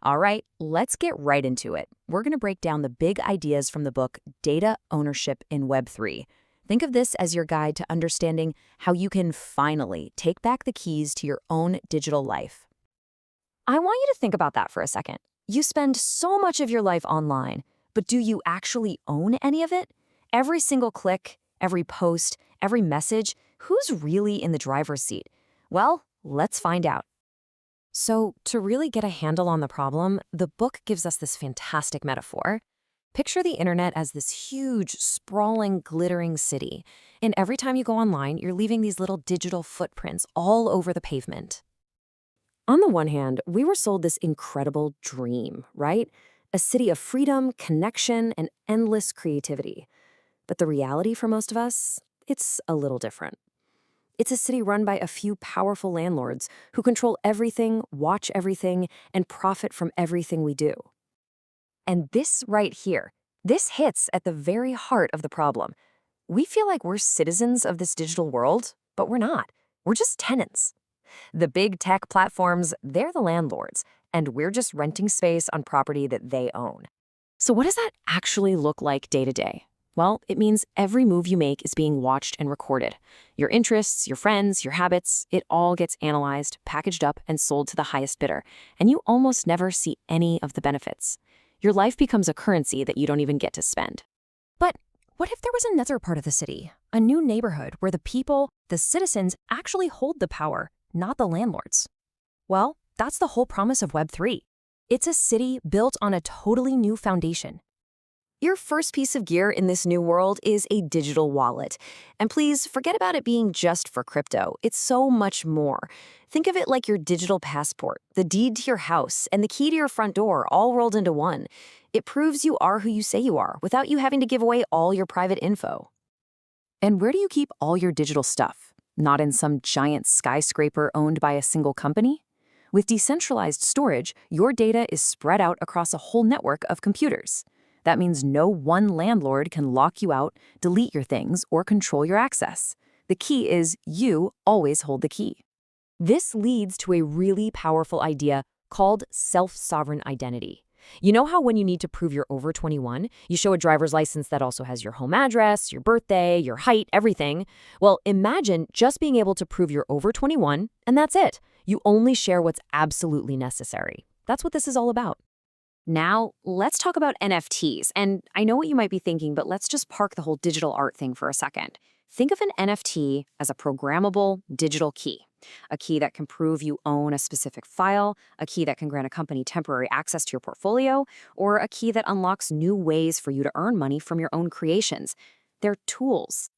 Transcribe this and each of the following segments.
All right, let's get right into it. We're going to break down the big ideas from the book Data Ownership in Web3. Think of this as your guide to understanding how you can finally take back the keys to your own digital life. I want you to think about that for a second. You spend so much of your life online, but do you actually own any of it? Every single click, every post, every message, who's really in the driver's seat? Well, let's find out. So, to really get a handle on the problem, the book gives us this fantastic metaphor. Picture the internet as this huge, sprawling, glittering city. And every time you go online, you're leaving these little digital footprints all over the pavement. On the one hand, we were sold this incredible dream, right? A city of freedom, connection, and endless creativity. But the reality for most of us, it's a little different. It's a city run by a few powerful landlords who control everything, watch everything, and profit from everything we do. And this right here, this hits at the very heart of the problem. We feel like we're citizens of this digital world, but we're not. We're just tenants. The big tech platforms, they're the landlords, and we're just renting space on property that they own. So what does that actually look like day to day? Well, it means every move you make is being watched and recorded. Your interests, your friends, your habits, it all gets analyzed, packaged up, and sold to the highest bidder, and you almost never see any of the benefits. Your life becomes a currency that you don't even get to spend. But what if there was another part of the city, a new neighborhood where the people, the citizens, actually hold the power, not the landlords? Well, that's the whole promise of Web3. It's a city built on a totally new foundation. Your first piece of gear in this new world is a digital wallet. And please forget about it being just for crypto. It's so much more. Think of it like your digital passport, the deed to your house, and the key to your front door all rolled into one. It proves you are who you say you are without you having to give away all your private info. And where do you keep all your digital stuff? Not in some giant skyscraper owned by a single company? With decentralized storage, your data is spread out across a whole network of computers. That means no one landlord can lock you out, delete your things, or control your access. The key is you always hold the key. This leads to a really powerful idea called self-sovereign identity. You know how when you need to prove you're over 21, you show a driver's license that also has your home address, your birthday, your height, everything? Well, imagine just being able to prove you're over 21, and that's it. You only share what's absolutely necessary. That's what this is all about. Now, let's talk about NFTs. And I know what you might be thinking, but let's just park the whole digital art thing for a second. Think of an NFT as a programmable digital key. A key that can prove you own a specific file, a key that can grant a company temporary access to your portfolio, or a key that unlocks new ways for you to earn money from your own creations. They're tools.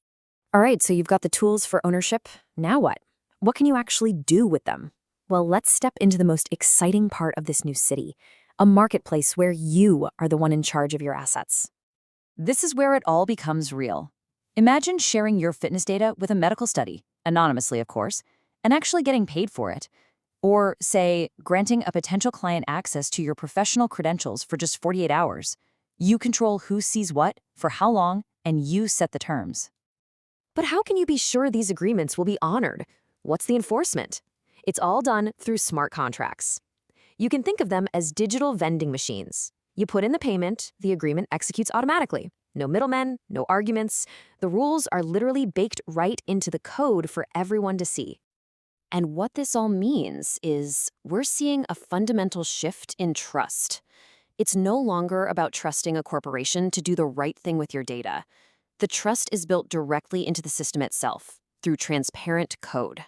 All right, so you've got the tools for ownership. Now what? What can you actually do with them? Well, let's step into the most exciting part of this new city. A marketplace where you are the one in charge of your assets. This is where it all becomes real. Imagine sharing your fitness data with a medical study, anonymously of course, and actually getting paid for it. Or, say, granting a potential client access to your professional credentials for just 48 hours. You control who sees what, for how long, and you set the terms. But how can you be sure these agreements will be honored? What's the enforcement? It's all done through smart contracts. You can think of them as digital vending machines. You put in the payment, the agreement executes automatically. No middlemen, no arguments. The rules are literally baked right into the code for everyone to see. And what this all means is we're seeing a fundamental shift in trust. It's no longer about trusting a corporation to do the right thing with your data. The trust is built directly into the system itself through transparent code.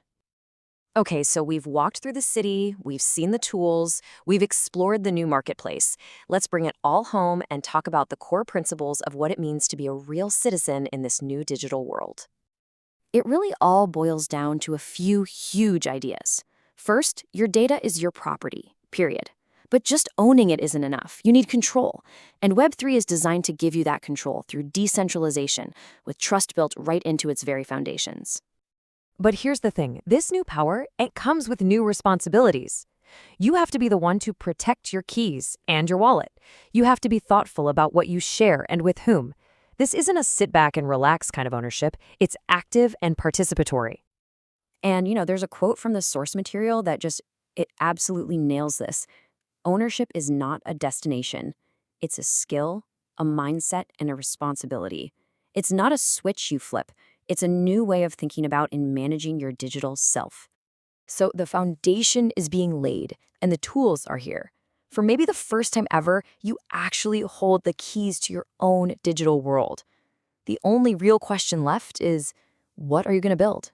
Okay, so we've walked through the city, we've seen the tools, we've explored the new marketplace. Let's bring it all home and talk about the core principles of what it means to be a real citizen in this new digital world. It really all boils down to a few huge ideas. First, your data is your property, period. But just owning it isn't enough. You need control. And Web3 is designed to give you that control through decentralization, with trust built right into its very foundations. But here's the thing, this new power, it comes with new responsibilities. You have to be the one to protect your keys and your wallet. You have to be thoughtful about what you share and with whom. This isn't a sit back and relax kind of ownership, it's active and participatory. And there's a quote from the source material that it absolutely nails this. Ownership is not a destination. It's a skill, a mindset, and a responsibility. It's not a switch you flip. It's a new way of thinking about and managing your digital self. So the foundation is being laid, and the tools are here. For maybe the first time ever, you actually hold the keys to your own digital world. The only real question left is, what are you going to build?